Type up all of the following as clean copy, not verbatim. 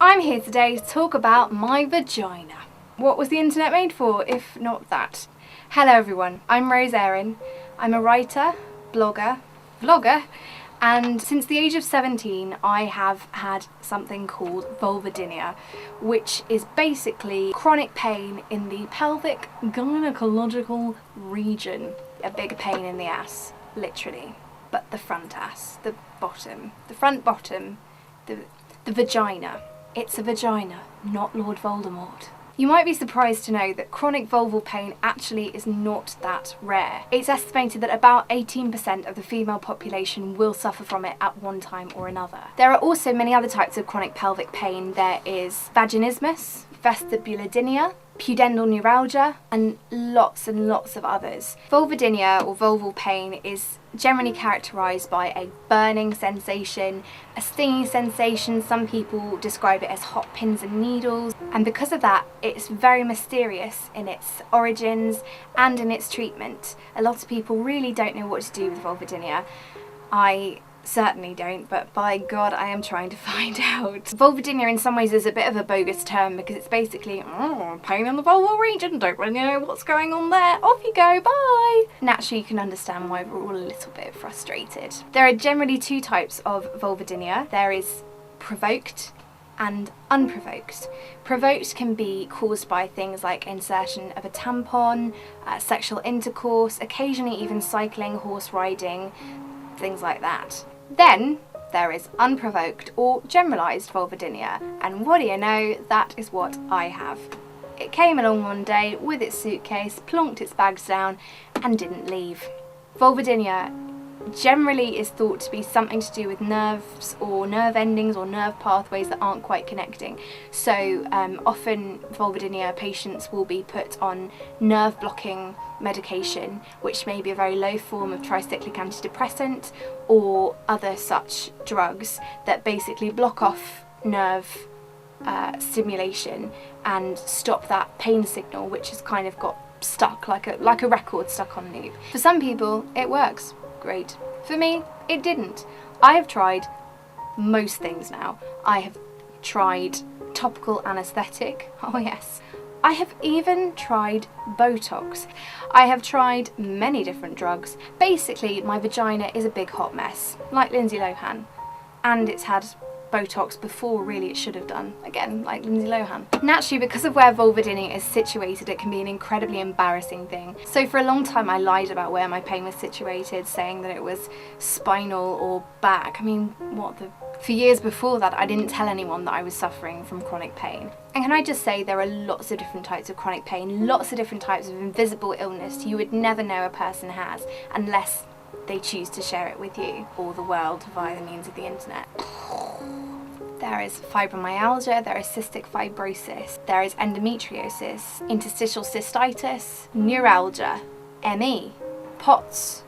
I'm here today to talk about my vagina. What was the internet made for, if not that? Hello everyone, I'm Rose Erin. I'm a writer, blogger, vlogger, and since the age of 17 I have had something called vulvodynia, which is basically chronic pain in the pelvic gynecological region. A big pain in the ass, literally. But the front ass, the bottom, the front bottom, the vagina. It's a vagina, not Lord Voldemort. You might be surprised to know that chronic vulval pain actually is not that rare. It's estimated that about 18% of the female population will suffer from it at one time or another. There are also many other types of chronic pelvic pain. There is vaginismus, vestibulodynia, pudendal neuralgia, and lots of others. Vulvodynia or vulval pain is generally characterised by a burning sensation, a stinging sensation. Some people describe it as hot pins and needles, and because of that it's very mysterious in its origins and in its treatment. A lot of people really don't know what to do with vulvodynia. I certainly don't, but by God I am trying to find out. Vulvodynia in some ways is a bit of a bogus term because it's basically pain in the vulval region, don't really know what's going on there, off you go, bye! Naturally you can understand why we're all a little bit frustrated. There are generally two types of vulvodynia. There is provoked and unprovoked. Provoked can be caused by things like insertion of a tampon, sexual intercourse, occasionally even cycling, horse riding, things like that. Then there is unprovoked or generalised vulvodynia, and what do you know, that is what I have. It came along one day with its suitcase, plonked its bags down and didn't leave. Vulvodynia generally is thought to be something to do with nerves or nerve endings or nerve pathways that aren't quite connecting. So often vulvodynia patients will be put on nerve blocking medication, which may be a very low form of tricyclic antidepressant or other such drugs that basically block off nerve stimulation and stop that pain signal, which has kind of got stuck like a record stuck on loop. For some people it works. Great. For me, it didn't. I have tried most things now. I have tried topical anaesthetic, oh yes. I have even tried Botox. I have tried many different drugs. Basically, my vagina is a big hot mess, like Lindsay Lohan. And it's had Botox before really it should have done, again like Lindsay Lohan. Naturally, because of where vulvodynia is situated, it can be an incredibly embarrassing thing. So for a long time I lied about where my pain was situated, saying that it was spinal or back. I mean, for years before that I didn't tell anyone that I was suffering from chronic pain. And can I just say, there are lots of different types of chronic pain, lots of different types of invisible illness you would never know a person has unless they choose to share it with you or the world via the means of the internet. There is fibromyalgia, there is cystic fibrosis, there is endometriosis, interstitial cystitis, neuralgia, ME, POTS,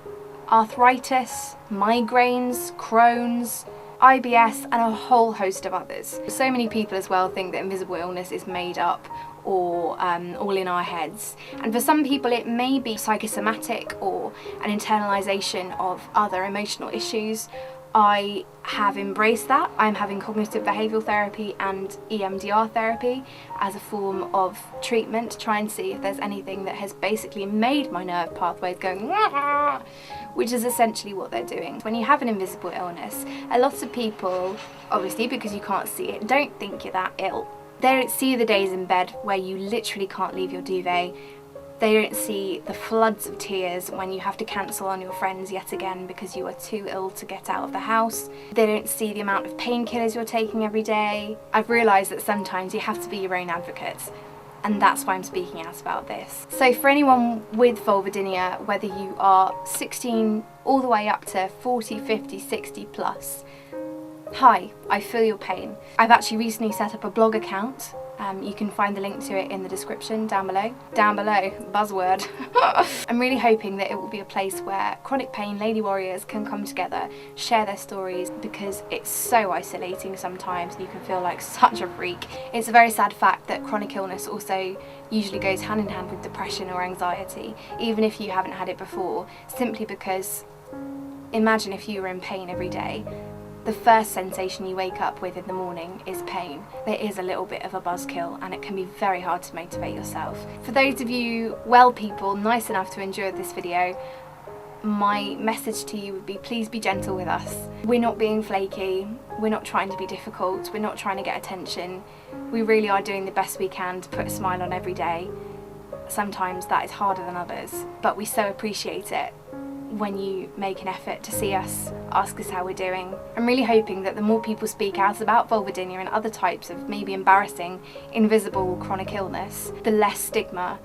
arthritis, migraines, Crohn's, IBS, and a whole host of others. So many people as well think that invisible illness is made up or all in our heads, and for some people it may be psychosomatic or an internalisation of other emotional issues. I have embraced that. I'm having cognitive behavioural therapy and EMDR therapy as a form of treatment to try and see if there's anything that has basically made my nerve pathways going, which is essentially what they're doing. When you have an invisible illness, a lot of people, obviously because you can't see it, don't think you're that ill. They don't see the days in bed where you literally can't leave your duvet. They don't see the floods of tears when you have to cancel on your friends yet again because you are too ill to get out of the house. They don't see the amount of painkillers you're taking every day. I've realised that sometimes you have to be your own advocate, and that's why I'm speaking out about this. So for anyone with vulvodynia, whether you are 16 all the way up to 40, 50, 60 plus, hi, I feel your pain. I've actually recently set up a blog account. You can find the link to it in the description down below. Down below, buzzword. I'm really hoping that it will be a place where chronic pain lady warriors can come together, share their stories, because it's so isolating sometimes and you can feel like such a freak. It's a very sad fact that chronic illness also usually goes hand in hand with depression or anxiety, even if you haven't had it before, simply because imagine if you were in pain every day. the first sensation you wake up with in the morning is pain. There is a little bit of a buzzkill and it can be very hard to motivate yourself. For those of you well people nice enough to enjoy this video, my message to you would be, please be gentle with us. We're not being flaky, we're not trying to be difficult, we're not trying to get attention. We really are doing the best we can to put a smile on every day. Sometimes that is harder than others, but we so appreciate it when you make an effort to see us, ask us how we're doing. I'm really hoping that the more people speak out about vulvodynia and other types of maybe embarrassing, invisible chronic illness, the less stigma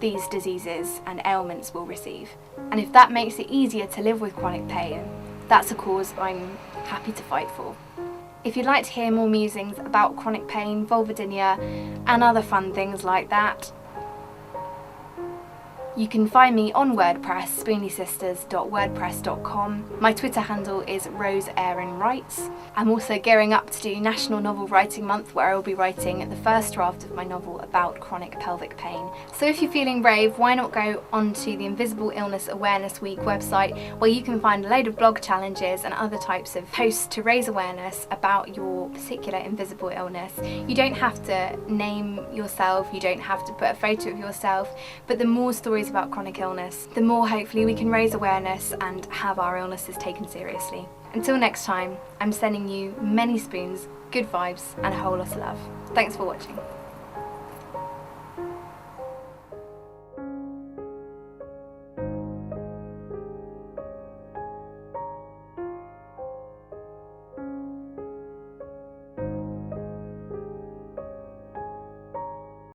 these diseases and ailments will receive. And if that makes it easier to live with chronic pain, that's a cause I'm happy to fight for. If you'd like to hear more musings about chronic pain, vulvodynia and other fun things like that, you can find me on WordPress, spooniesisters.wordpress.com. My Twitter handle is roseerinwrites. I'm also gearing up to do National Novel Writing Month, where I will be writing the first draft of my novel about chronic pelvic pain. So if you're feeling brave, why not go onto the Invisible Illness Awareness Week website, where you can find a load of blog challenges and other types of posts to raise awareness about your particular invisible illness. You don't have to name yourself, you don't have to put a photo of yourself, but the more stories about chronic illness, the more hopefully we can raise awareness and have our illnesses taken seriously. Until next time, I'm sending you many spoons, good vibes and a whole lot of love. Thanks for watching.